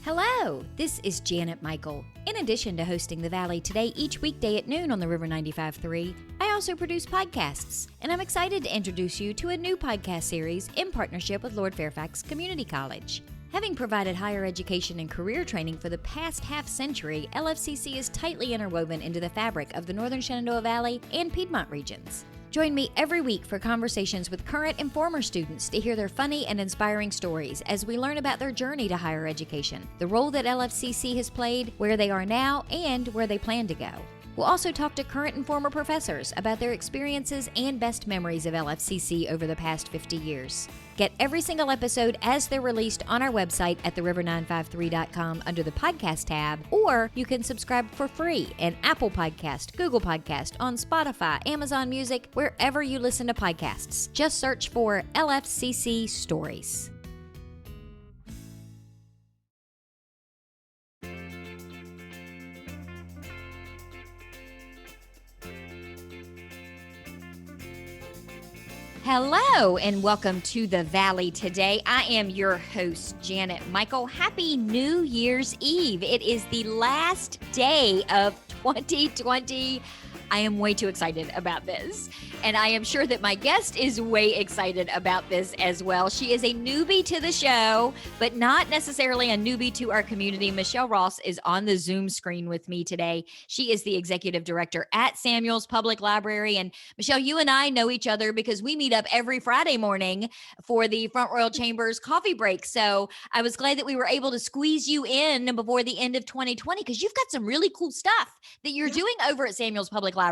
Hello, this is Janet Michael. In addition to hosting The Valley Today each weekday at noon on the River 95.3, I also produce podcasts, and I'm excited to introduce you to a new podcast series in partnership with Lord Fairfax Community College. Having provided higher education and career training for the past half-century, LFCC is tightly interwoven into the fabric of the Northern Shenandoah Valley and Piedmont regions. Join me every week for conversations with current and former students to hear their funny and inspiring stories as we learn about their journey to higher education, the role that LFCC has played, where they are now, and where they plan to go. We'll also talk to current and former professors about their experiences and best memories of LFCC over the past 50 years. Get every single episode as they're released on our website at theriver953.com under the podcast tab, or you can subscribe for free in Apple Podcast, Google Podcast, on Spotify, Amazon Music, wherever you listen to podcasts. Just search for LFCC Stories. Hello and welcome to The Valley Today. I am your host, Janet Michael. Happy New Year's Eve. It is the last day of 2020. I am way too excited about this, and I am sure that my guest is way excited about this as well. She is a newbie to the show, but not necessarily a newbie to our community. Michelle Ross is on the Zoom screen with me today. She is the executive director at Samuels Public Library. And Michelle, you and I know each other because we meet up every Friday morning for the Front Royal Chambers coffee break. So I was glad that we were able to squeeze you in before the end of 2020 because you've got some really cool stuff that you're doing over at Samuels Public Library.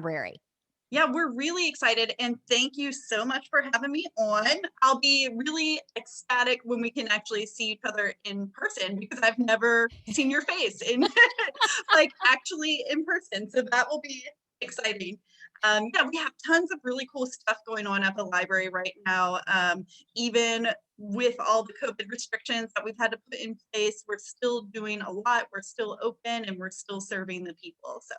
Yeah, we're really excited, and thank you so much for having me on. I'll be really ecstatic when we can actually see each other in person because I've never seen your face in actually in person. So that will be exciting. Yeah, we have tons of really cool stuff going on at the library right now. Even with all the COVID restrictions that we've had to put in place, we're still doing a lot. We're still open and we're still serving the people. So.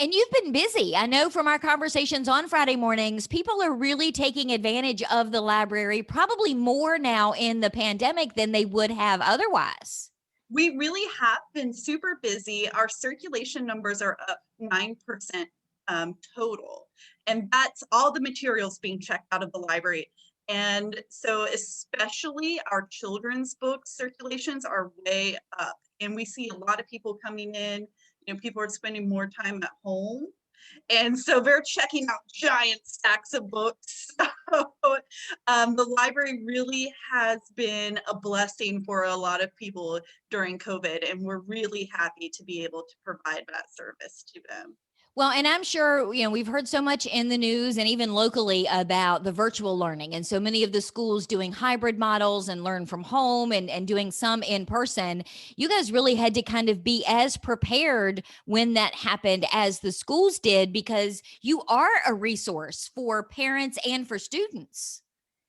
And you've been busy. I know from our conversations on Friday mornings, people are really taking advantage of the library, probably more now in the pandemic than they would have otherwise. We really have been super busy. Our circulation numbers are up 9% total. And that's all the materials being checked out of the library. And so especially our children's book circulations are way up. And we see a lot of people coming in. People are spending more time at home. And so they're checking out giant stacks of books. So, the library really has been a blessing for a lot of people during COVID, and we're really happy to be able to provide that service to them. Well, and I'm sure, we've heard so much in the news and even locally about the virtual learning. And so many of the schools doing hybrid models and learn from home and doing some in person. You guys really had to kind of be as prepared when that happened as the schools did, because you are a resource for parents and for students.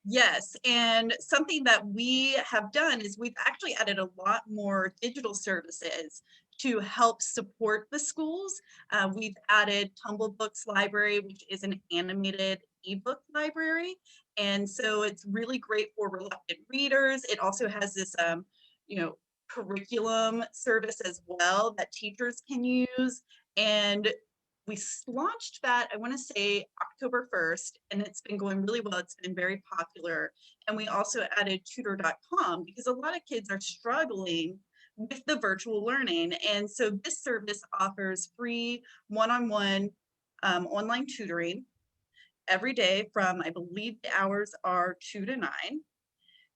Yes, and something that we have done is we've actually added a lot more digital services to help support the schools. We've added Tumble Books Library, which is an animated ebook library. And so it's really great for reluctant readers. It also has this, curriculum service as well that teachers can use. And we launched that, I want to say October 1st, and it's been going really well. It's been very popular. And we also added tutor.com because a lot of kids are struggling with the virtual learning. And so this service offers free one-on-one online tutoring every day from, I believe the hours are 2 to 9.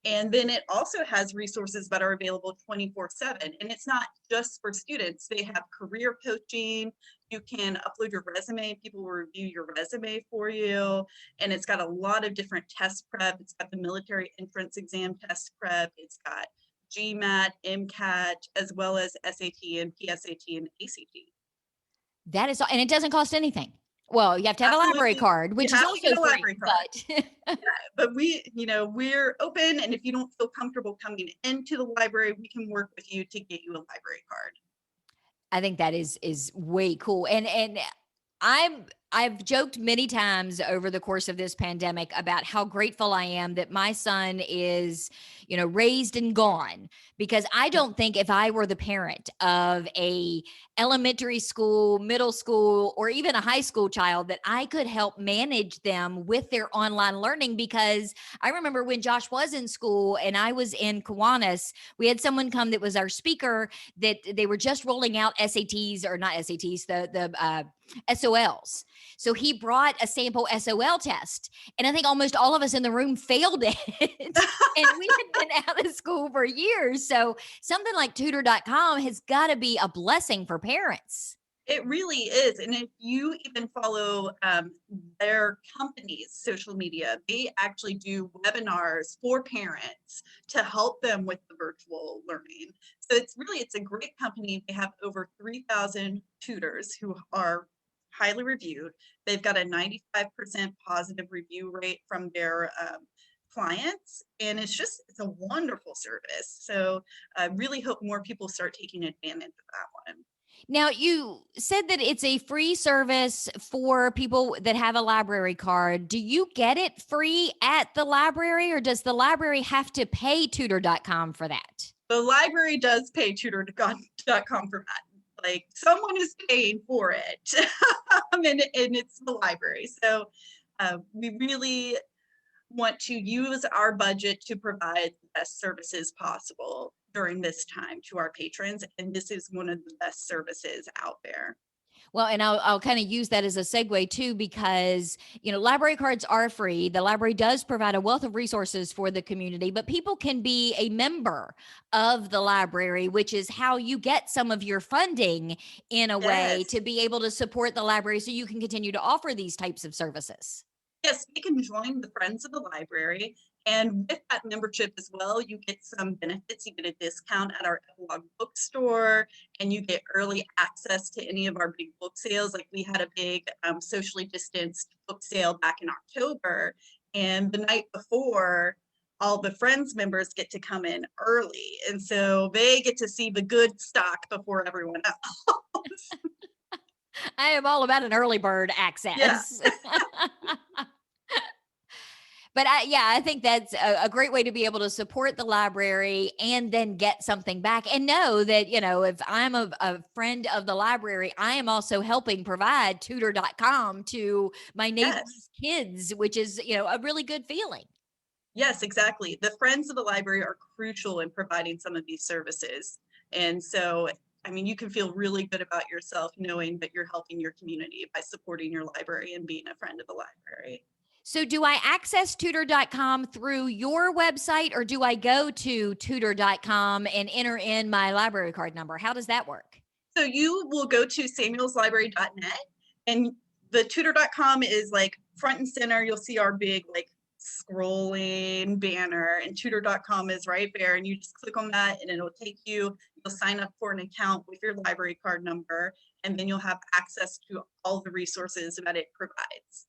And then it also has resources that are available 24/7. And it's not just for students. They have career coaching. You can upload your resume. People will review your resume for you. And it's got a lot of different test prep. It's got the military entrance exam test prep. It's got GMAT, MCAT, as well as SAT and PSAT and ACT. That is, and it doesn't cost anything. Well, you have to have a library card, which is also free, but we're open. And if you don't feel comfortable coming into the library, we can work with you to get you a library card. I think that is way cool. And I'm I've joked many times over the course of this pandemic about how grateful I am that my son is, raised and gone, because I don't think if I were the parent of a elementary school, middle school, or even a high school child, that I could help manage them with their online learning. Because I remember when Josh was in school and I was in Kiwanis, we had someone come that was our speaker, that they were just rolling out SATs, or not SATs, the SOLs. So he brought a sample SOL test. And I think almost all of us in the room failed it. And we had been out of school for years. So something like tutor.com has got to be a blessing for parents. It really is. And if you even follow their company's social media, they actually do webinars for parents to help them with the virtual learning. So it's a great company. They have over 3,000 tutors who are highly reviewed. They've got a 95% positive review rate from their clients. And it's a wonderful service. So I really hope more people start taking advantage of that one. Now, you said that it's a free service for people that have a library card. Do you get it free at the library, or does the library have to pay tutor.com for that? The library does pay tutor.com for that. Like, someone is paying for it. and it's the library. So we really want to use our budget to provide the best services possible during this time to our patrons. And this is one of the best services out there. Well, and I'll kind of use that as a segue too, because, library cards are free. The library does provide a wealth of resources for the community, but people can be a member of the library, which is how you get some of your funding in a way Yes. to be able to support the library so you can continue to offer these types of services. Yes, we can join the Friends of the Library. And with that membership as well, you get some benefits. You get a discount at our Epilogue bookstore, and you get early access to any of our big book sales. Like, we had a big socially distanced book sale back in October. And the night before, all the Friends members get to come in early. And so they get to see the good stock before everyone else. I am all about an early bird Yeah. access. But I think that's a great way to be able to support the library and then get something back, and know that, if I'm a friend of the library, I am also helping provide tutor.com to my neighbor's Yes. kids, which is, a really good feeling. Yes, exactly. The Friends of the Library are crucial in providing some of these services. And so, you can feel really good about yourself knowing that you're helping your community by supporting your library and being a friend of the library. So do I access tutor.com through your website, or do I go to tutor.com and enter in my library card number? How does that work? So you will go to samuelslibrary.net, and the tutor.com is like front and center. You'll see our big scrolling banner, and tutor.com is right there, and you just click on that and it'll take you'll sign up for an account with your library card number, and then you'll have access to all the resources that it provides.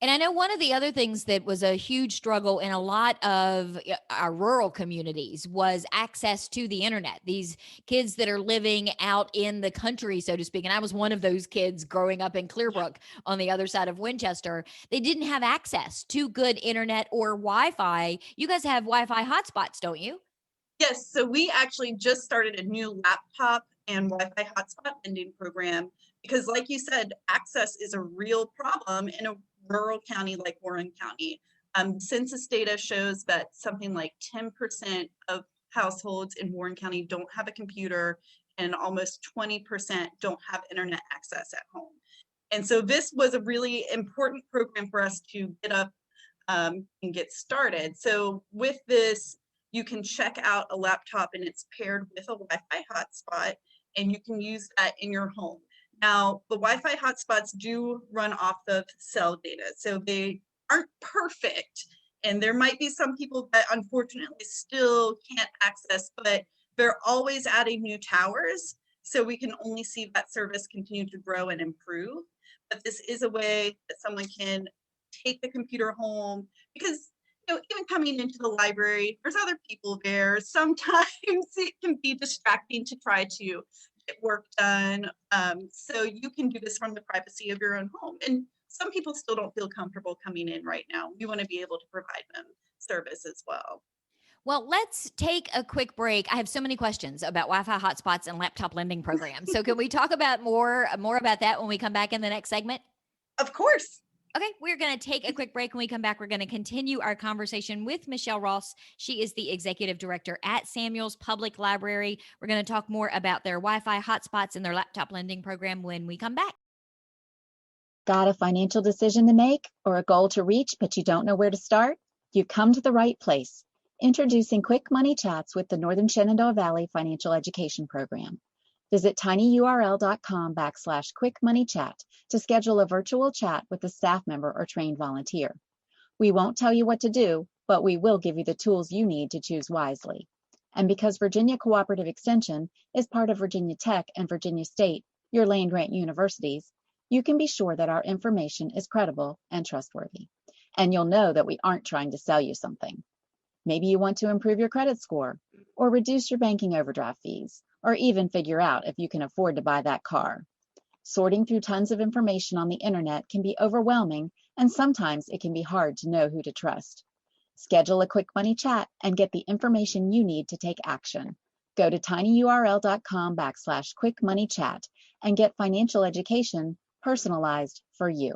And I know one of the other things that was a huge struggle in a lot of our rural communities was access to the internet. These kids that are living out in the country, so to speak, and I was one of those kids growing up in Clearbrook on the other side of Winchester, they didn't have access to good internet or Wi-Fi. You guys have Wi-Fi hotspots, don't you? Yes, so we actually just started a new laptop and Wi-Fi hotspot vending program because, like you said, access is a real problem in a rural county like Warren County. Census data shows that something like 10% of households in Warren County don't have a computer, and almost 20% don't have internet access at home. And so this was a really important program for us to get up and get started. So with this, you can check out a laptop and it's paired with a Wi-Fi hotspot, and you can use that in your home. Now, the Wi-Fi hotspots do run off of cell data, so they aren't perfect. And there might be some people that unfortunately still can't access, but they're always adding new towers. So we can only see that service continue to grow and improve. But this is a way that someone can take the computer home, because even coming into the library, there's other people there. Sometimes it can be distracting to try to get work done. So you can do this from the privacy of your own home. And some people still don't feel comfortable coming in right now. We want to be able to provide them service as well. Well, let's take a quick break. I have so many questions about Wi-Fi hotspots and laptop lending programs. So can we talk about more about that when we come back in the next segment? Of course. Okay, we're going to take a quick break. When we come back, we're going to continue our conversation with Michelle Ross. She is the executive director at Samuels Public Library. We're going to talk more about their Wi-Fi hotspots and their laptop lending program when we come back. Got a financial decision to make or a goal to reach, but you don't know where to start? You've come to the right place. Introducing Quick Money Chats with the Northern Shenandoah Valley Financial Education Program. Visit tinyurl.com/quickmoneychat to schedule a virtual chat with a staff member or trained volunteer. We won't tell you what to do, but we will give you the tools you need to choose wisely. And because Virginia Cooperative Extension is part of Virginia Tech and Virginia State, your land-grant universities, you can be sure that our information is credible and trustworthy. And you'll know that we aren't trying to sell you something. Maybe you want to improve your credit score, or reduce your banking overdraft fees, or even figure out if you can afford to buy that car. Sorting through tons of information on the internet can be overwhelming, and sometimes it can be hard to know who to trust. Schedule a Quick Money Chat and get the information you need to take action. Go to tinyurl.com/quickmoneychat and get financial education personalized for you.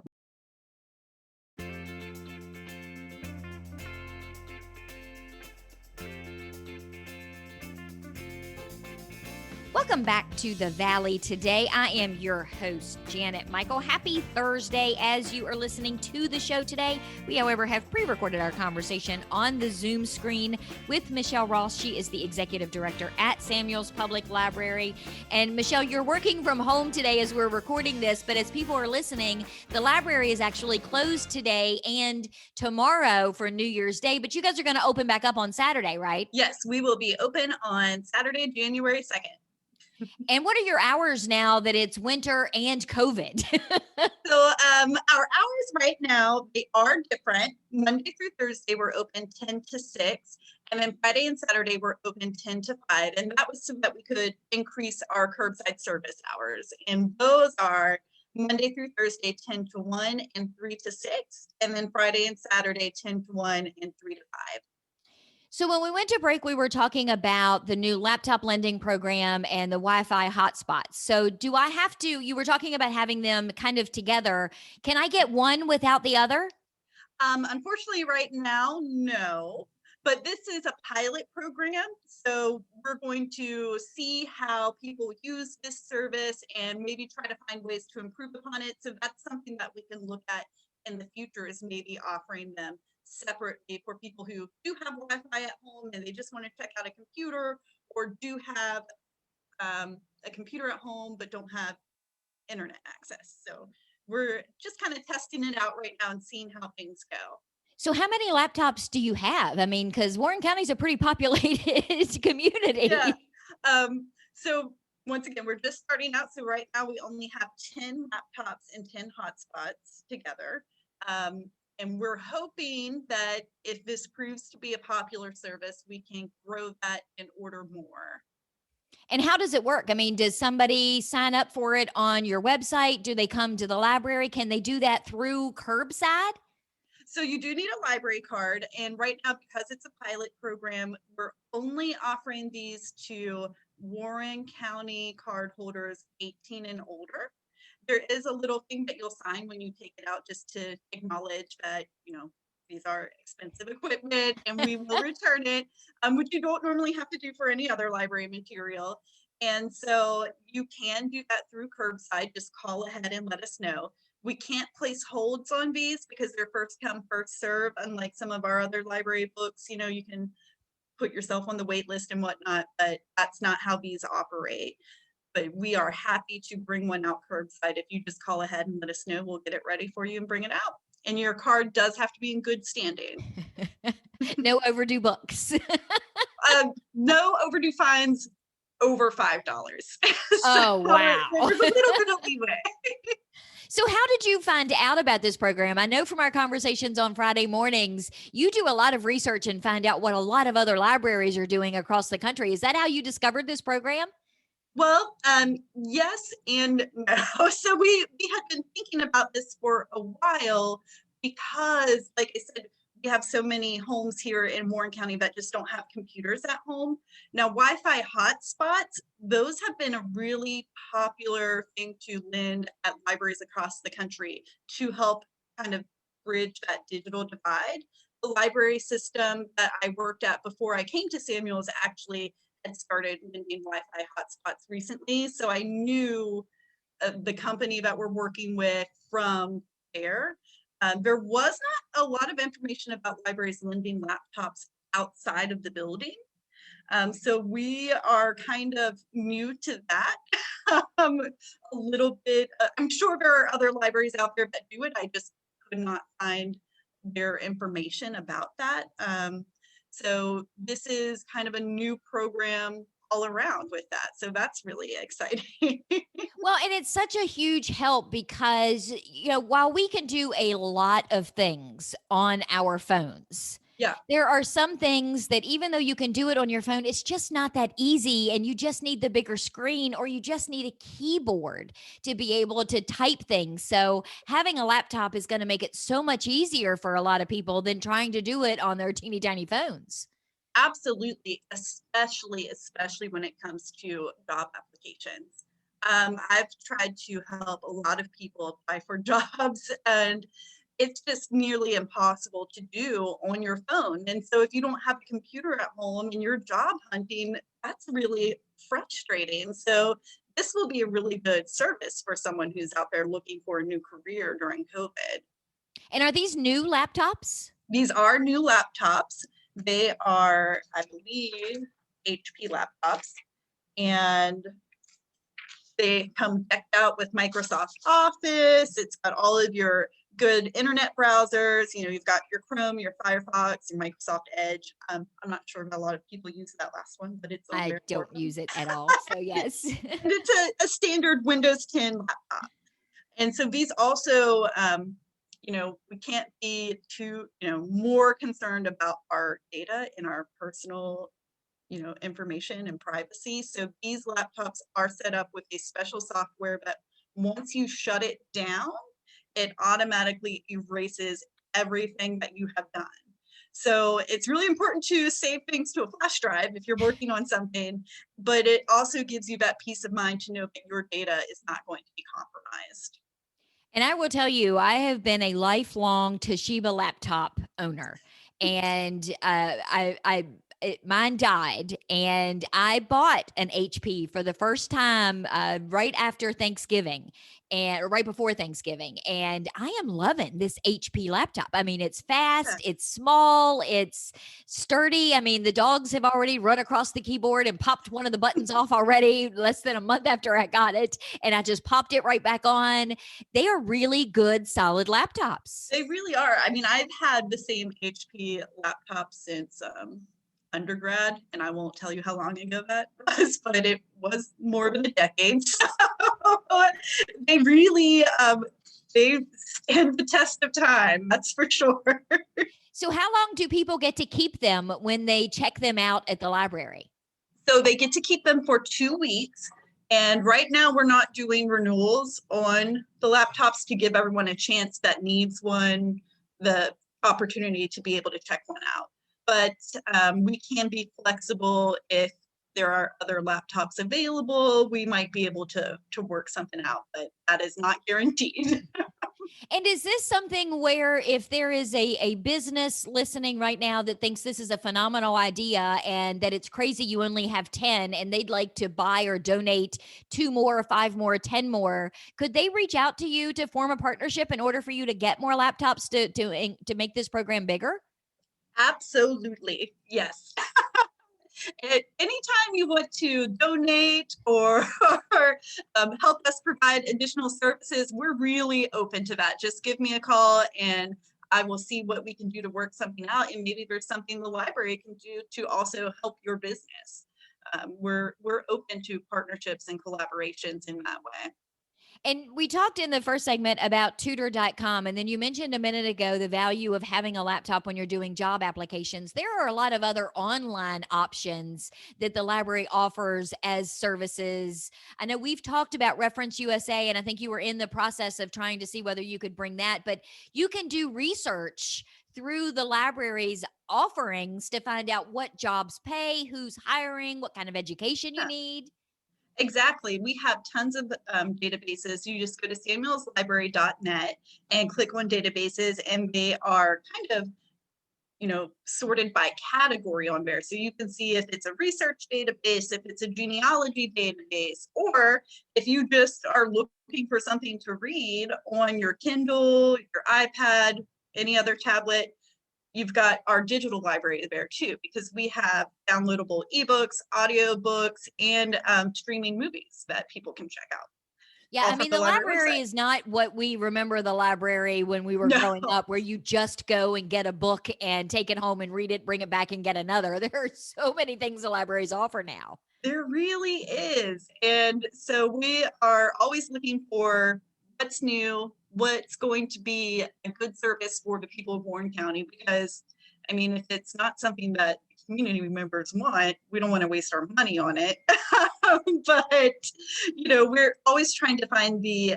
Welcome back to the Valley today. I am your host, Janet Michael. Happy Thursday as you are listening to the show today. We, however, have pre-recorded our conversation on the Zoom screen with Michelle Ross. She is the executive director at Samuels Public Library. And Michelle, you're working from home today as we're recording this, but as people are listening, the library is actually closed today and tomorrow for New Year's Day, but you guys are going to open back up on Saturday, right? Yes, we will be open on Saturday, January 2nd. And what are your hours now that it's winter and COVID? So our hours right now, they are different. Monday through Thursday, we're open 10 to 6. And then Friday and Saturday, we're open 10 to 5. And that was so that we could increase our curbside service hours. And those are Monday through Thursday, 10 to 1 and 3 to 6. And then Friday and Saturday, 10 to 1 and 3 to 5. So when we went to break, we were talking about the new laptop lending program and the Wi-Fi hotspots. So do I have to, you were talking about having them kind of together. Can I get one without the other? Unfortunately, right now, no. But this is a pilot program. So we're going to see how people use this service and maybe try to find ways to improve upon it. So that's something that we can look at in the future, is maybe offering them separately for people who do have Wi-Fi at home and they just want to check out a computer, or do have a computer at home but don't have internet access. So we're just kind of testing it out right now and seeing how things go. So how many laptops do you have? I mean, because Warren County is a pretty populated community. Yeah. So once again, we're just starting out. So right now we only have 10 laptops and 10 hotspots together. And we're hoping that if this proves to be a popular service, we can grow that and order more. And how does it work? I mean, does somebody sign up for it on your website? Do they come to the library? Can they do that through curbside? So you do need a library card. And right now, because it's a pilot program, we're only offering these to Warren County card holders 18 and older. There is a little thing that you'll sign when you take it out, just to acknowledge that, these are expensive equipment and we will return it, which you don't normally have to do for any other library material. And so you can do that through curbside. Just call ahead and let us know. We can't place holds on these because they're first come, first serve, unlike some of our other library books. You can put yourself on the wait list and whatnot, but that's not how these operate. But we are happy to bring one out curbside. If you just call ahead and let us know, we'll get it ready for you and bring it out. And your card does have to be in good standing. No overdue books. No overdue fines over $5. Oh, wow. There's a little bit of leeway. So how did you find out about this program? I know from our conversations on Friday mornings, you do a lot of research and find out what a lot of other libraries are doing across the country. Is that how you discovered this program? Well, yes and no. So we had been thinking about this for a while because, like I said, we have so many homes here in Warren County that just don't have computers at home. Now, Wi-Fi hotspots, those have been a really popular thing to lend at libraries across the country to help kind of bridge that digital divide. The library system that I worked at before I came to Samuel's actually had started lending Wi-Fi hotspots recently. So I knew the company that we're working with from there. There was not a lot of information about libraries lending laptops outside of the building. So we are kind of new to that a little bit. I'm sure there are other libraries out there that do it. I just could not find their information about that. So this is kind of a new program all around with that. So that's really exciting. Well, and it's such a huge help because, while we can do a lot of things on our phones, Yeah, there are some things that even though you can do it on your phone, it's just not that easy. And you just need the bigger screen or you just need a keyboard to be able to type things. So having a laptop is going to make it so much easier for a lot of people than trying to do it on their teeny tiny phones. absolutely. Especially when it comes to job applications. I've tried to help a lot of people apply for jobs, and it's just nearly impossible to do on your phone. And so if you don't have a computer at home and you're job hunting, that's really frustrating. So this will be a really good service for someone who's out there looking for a new career during COVID. And are these new laptops? These are new laptops. They are, I believe, HP laptops, and they come decked out with Microsoft Office. It's got all of your good internet browsers. You've got your Chrome, your Firefox, your Microsoft Edge. I'm not sure if a lot of people use that last one, but it's on I there for don't them. use it at all. So, yes. And it's a standard Windows 10 laptop. And so these also, we can't be too, more concerned about our data and our personal information and privacy. So these laptops are set up with a special software that once you shut it down, it automatically erases everything that you have done. So it's really important to save things to a flash drive if you're working on something, but it also gives you that peace of mind to know that your data is not going to be compromised. And I will tell you, I have been a lifelong Toshiba laptop owner, and mine died, and I bought an HP for the first time right after Thanksgiving, and right before Thanksgiving, and I am loving this HP laptop. I mean, it's fast, it's small, it's sturdy. I mean, the dogs have already run across the keyboard and popped one of the buttons off already less than a month after I got it, and I just popped it right back on. They are really good, solid laptops. They really are. I mean, I've had the same HP laptop since undergrad, and I won't tell you how long ago that was, but it was more than a decade. So they really they stand the test of time. That's for sure. So, how long do people get to keep them when they check them out at the library? So they get to keep them for 2 weeks. And right now we're not doing renewals on the laptops to give everyone a chance that needs one, the opportunity to be able to check one out. But we can be flexible if there are other laptops available. We might be able to work something out, but that is not guaranteed. And is this something where if there is a business listening right now that thinks this is a phenomenal idea and that it's crazy you only have 10 and they'd like to buy or donate 2 more, 5 more, 10 more, could they reach out to you to form a partnership in order for you to get more laptops to make this program bigger? Absolutely, yes. Anytime you want to donate or help us provide additional services, we're really open to that. Just give me a call and I will see what we can do to work something out. And maybe there's something the library can do to also help your business. We're open to partnerships and collaborations in that way. And we talked in the first segment about tutor.com. And then you mentioned a minute ago the value of having a laptop when you're doing job applications. There are a lot of other online options that the library offers as services. I know we've talked about Reference USA, and I think you were in the process of trying to see whether you could bring that, but you can do research through the library's offerings to find out what jobs pay, who's hiring, what kind of education you Yeah. need. Exactly. We have tons of databases. You just go to samuelslibrary.net and click on databases, and they are kind of, sorted by category on there. So you can see if it's a research database, if it's a genealogy database, or if you just are looking for something to read on your Kindle, your iPad, any other tablet. You've got our digital library there too, because we have downloadable ebooks, audiobooks, and streaming movies that people can check out. Yeah, All I from mean, the the library library website. is not what we remember the library when we were No, growing up, where you just go and get a book and take it home and read it, bring it back and get another. There are so many things the libraries offer now. there really is. And so we are always looking for what's new, what's going to be a good service for the people of Warren County, because I mean, if it's not something that community members want, we don't want to waste our money on it. But, we're always trying to find the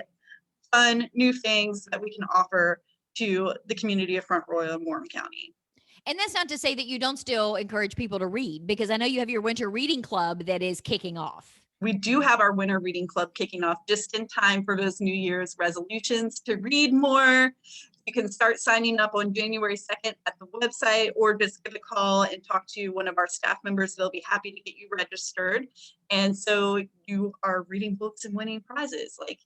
fun new things that we can offer to the community of Front Royal and Warren County. And that's not to say that you don't still encourage people to read, because I know you have your winter reading club that is kicking off. We do have our winter reading club kicking off just in time for those New Year's resolutions to read more. You can start signing up on January 2nd at the website, or just give a call and talk to one of our staff members. They'll be happy to get you registered. And so you are reading books and winning prizes. Like,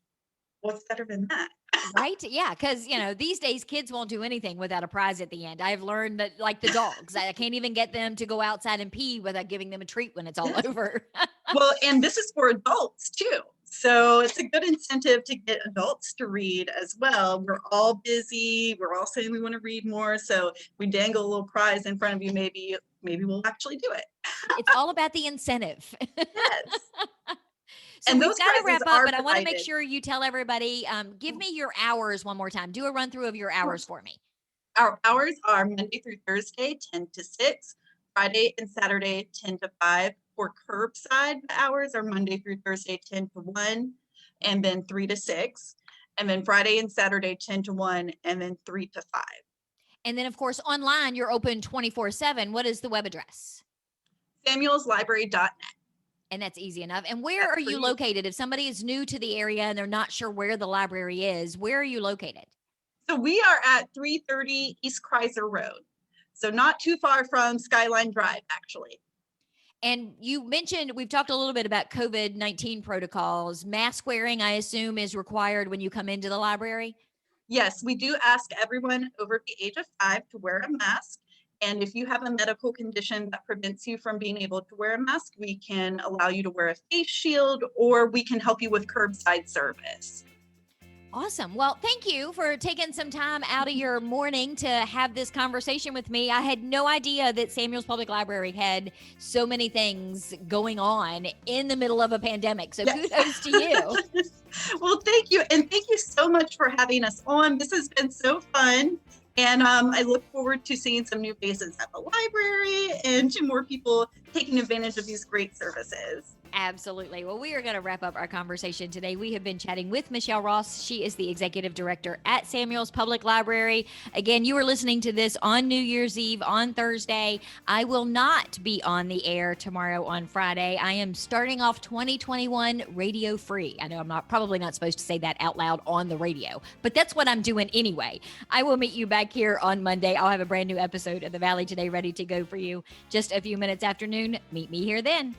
what's better than that? Right? Yeah. Cause these days kids won't do anything without a prize at the end. I've learned that, like the dogs, I can't even get them to go outside and pee without giving them a treat when it's all over. Well, and this is for adults too. So it's a good incentive to get adults to read as well. We're all busy. We're all saying we want to read more. So we dangle a little prize in front of you. Maybe we'll actually do it. It's all about the incentive. Yes. So And we've those got to prizes wrap up, are but I want to make provided. sure you tell everybody, give me your hours one more time. Do a run through of your hours for me. Our hours are Monday through Thursday, 10 to 6, Friday and Saturday, 10 to 5. For curbside, the hours are Monday through Thursday, 10 to 1, and then 3 to 6. And then Friday and Saturday, 10 to 1, and then 3 to 5. And then, of course, online, you're open 24/7. What is the web address? samuelslibrary.net. And that's easy enough. And where That's are you pretty- located? If somebody is new to the area and they're not sure where the library is, where are you located? So we are at 330 East Kreiser Road. So not too far from Skyline Drive, actually. And you mentioned, we've talked a little bit about COVID-19 protocols. Mask wearing, I assume, is required when you come into the library? Yes, we do ask everyone over the age of 5 to wear a mask. And if you have a medical condition that prevents you from being able to wear a mask, we can allow you to wear a face shield, or we can help you with curbside service. Awesome. Well, thank you for taking some time out of your morning to have this conversation with me. I had no idea that Samuel's Public Library had so many things going on in the middle of a pandemic. So Yes. kudos to you. Well, thank you. And thank you so much for having us on. This has been so fun. And I look forward to seeing some new faces at the library and to more people taking advantage of these great services. Absolutely. Well, we are going to wrap up our conversation today. We have been chatting with Michelle Ross. She is the executive director at Samuel's Public Library. Again, you are listening to this on New Year's Eve on Thursday. I will not be on the air tomorrow on Friday. I am starting off 2021 radio free. I know I'm probably not supposed to say that out loud on the radio, but that's what I'm doing anyway. I will meet you back here on Monday. I'll have a brand new episode of The Valley Today ready to go for you just a few minutes after noon. Meet me here then.